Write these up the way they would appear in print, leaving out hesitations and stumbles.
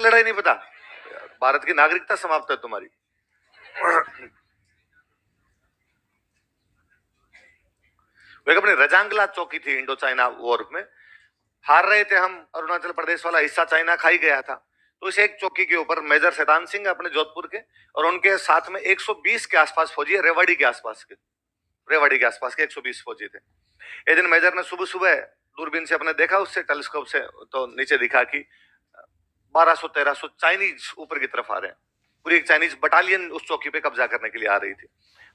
लड़ाई नहीं पता, भारत की नागरिकता समाप्त है तुम्हारी। वे अपनी रजांगला चौकी थी इंडो चाइना वॉर में, हार रहे थे हम, अरुणाचल प्रदेश वाला हिस्सा चाइना खा ही गया था। तो इस एक चौकी के ऊपर मेजर शैतान सिंह अपने जोधपुर के, और उनके साथ में 120 के आसपास फौजी है, रेवाड़ी के आसपास के, रेवाड़ी के आसपास के 120 फौजी थे। एक दिन मेजर ने सुबह सुबह दूरबीन से अपने देखा, उससे टेलीस्कोप से, तो नीचे दिखा कि 1200-1300 चाइनीज ऊपर की तरफ आ रहे हैं। पूरी एक चाइनीज बटालियन उस चौकी पे कब्जा करने के लिए आ रही थी।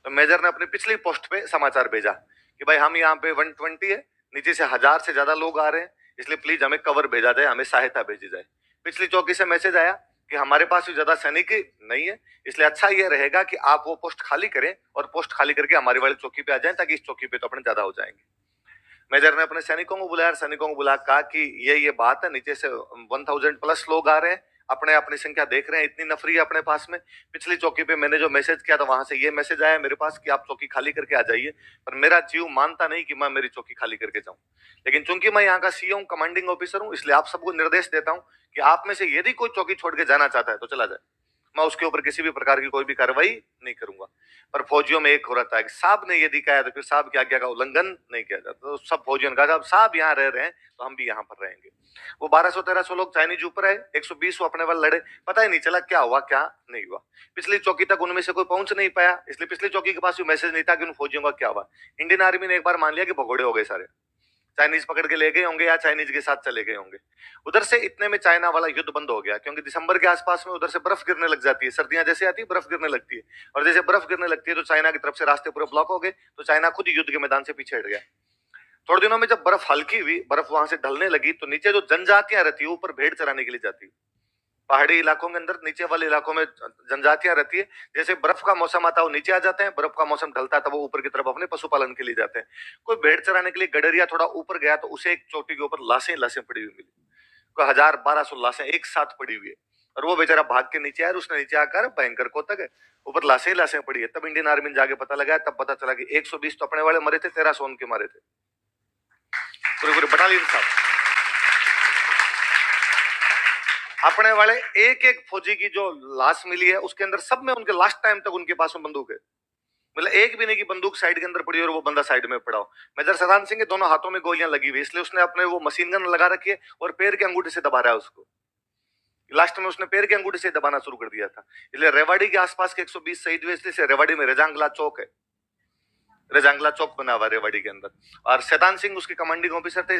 तो मेजर ने अपनी पिछली पोस्ट पे समाचार भेजा कि भाई हम यहाँ पे 120 है, नीचे से 1000 से ज्यादा लोग आ रहे हैं, इसलिए प्लीज हमें कवर भेजा जाए, हमें सहायता भेजी जाए। पिछली चौकी से मैसेज आया कि हमारे पास भी ज्यादा सैनिक नहीं है, इसलिए अच्छा यह रहेगा कि आप वो पोस्ट खाली करें और पोस्ट खाली करके हमारी वाली चौकी पे आ जाएं, ताकि इस चौकी पे तो अपने ज्यादा हो जाएंगे। मेजर ने अपने सैनिकों को बुलाया, सैनिकों को बुला कहा कि ये बात है, नीचे से 1000 प्लस लोग आ रहे हैं, अपने अपनी संख्या देख रहे हैं, इतनी नफरी है अपने पास में। पिछली चौकी पे मैंने जो मैसेज किया था वहां से ये मैसेज आया मेरे पास कि आप चौकी खाली करके आ जाइए, पर मेरा जीव मानता नहीं कि मैं मेरी चौकी खाली करके जाऊं। लेकिन चूंकि मैं यहाँ का सीओ कमांडिंग ऑफिसर हूं, इसलिए आप सबको निर्देश देता हूं कि आप में से यदि कोई चौकी छोड़ के जाना चाहता है तो चला जाए, मैं उसके ऊपर किसी भी प्रकार की कोई भी कार्रवाई नहीं करूंगा। पर फौजियों में एक हो रहता है कि साहब ने यदि कहा तो फिर साहब की आज्ञा का उल्लंघन नहीं किया जाता। तो सब फौजियों ने कहा अब साहब यहाँ रह रहे हैं तो हम भी यहाँ पर रहेंगे। वो 1200-1300 लोग चाइनीज ऊपर आए, 120 वो अपने वाले लड़े, पता ही नहीं चला क्या हुआ क्या नहीं हुआ। पिछली चौकी तक उनमें से कोई पहुंच नहीं पाया, इसलिए पिछली चौकी के पास भी मैसेज नहीं था कि उन फौजियों का क्या हुआ। इंडियन आर्मी ने एक बार मान लिया कि भगोड़े हो गए सारे, चाइनीज पकड़ के ले गए होंगे या चाइनीज के साथ चले गए होंगे। उधर से इतने में चाइना वाला युद्ध बंद हो गया, क्योंकि दिसंबर के आसपास में उधर से बर्फ गिरने लग जाती है, सर्दियां जैसे आती है बर्फ गिरने लगती है, और जैसे बर्फ गिरने लगती है तो चाइना की तरफ से रास्ते पूरे ब्लॉक हो गए, तो चाइना खुद युद्ध के मैदान से पीछे हट गया। थोड़े दिनों में जब बर्फ हल्की हुई, बर्फ वहां से ढलने लगी, तो नीचे जो जनजातियां रहती है ऊपर भेड़ चराने के लिए जाती है। पहाड़ी इलाकों के अंदर नीचे वाले इलाकों में जनजातियां रहती है, जैसे बर्फ का मौसम आता है वो नीचे आ जाते हैं, बर्फ का मौसम ढलता है तब वो ऊपर की तरफ अपने पशुपालन के लिए जाते हैं। कोई भेड़ चराने के लिए गडरिया थोड़ा ऊपर गया तो उसे एक चोटी के ऊपर लाशें लाशें पड़ी हुई मिली, कोई 1000-1200 लाशें एक साथ पड़ी हुई है, और वो बेचारा भाग के नीचे आया, उसने नीचे आकर भयंकर कोतक है, ऊपर लाशें लाशें पड़ी है। तब इंडियन आर्मी ने जाके पता लगाया, तब पता चला कि 120 तो अपने वाले मरे थे, 1300 उनके मारे थे, पूरे पूरे बटालियन साथ। अपने वाले एक एक फौजी की जो लाश मिली है उसके अंदर सब में उनके लास्ट टाइम तक उनके पास में बंदूक है, मतलब एक भी नहीं की बंदूक साइड के अंदर पड़ी और वो बंदा साइड में पड़ा हो। मेजर शैतान सिंह के दोनों हाथों में गोलियां लगी हुई, इसलिए उसने अपने वो मशीन गन लगा रखी है और पैर के अंगूठे से दबा रहा है उसको। लास्ट में उसने पैर के अंगूठे से दबाना शुरू कर दिया था। इसलिए रेवाड़ी के आसपास के 120 शहीद हुए, इसलिए रेवाड़ी में रजांगला चौक है, रजांगला चौक बना हुआ रेवाड़ी के अंदर, और शैतान सिंह उसके कमांडिंग ऑफिसर थे।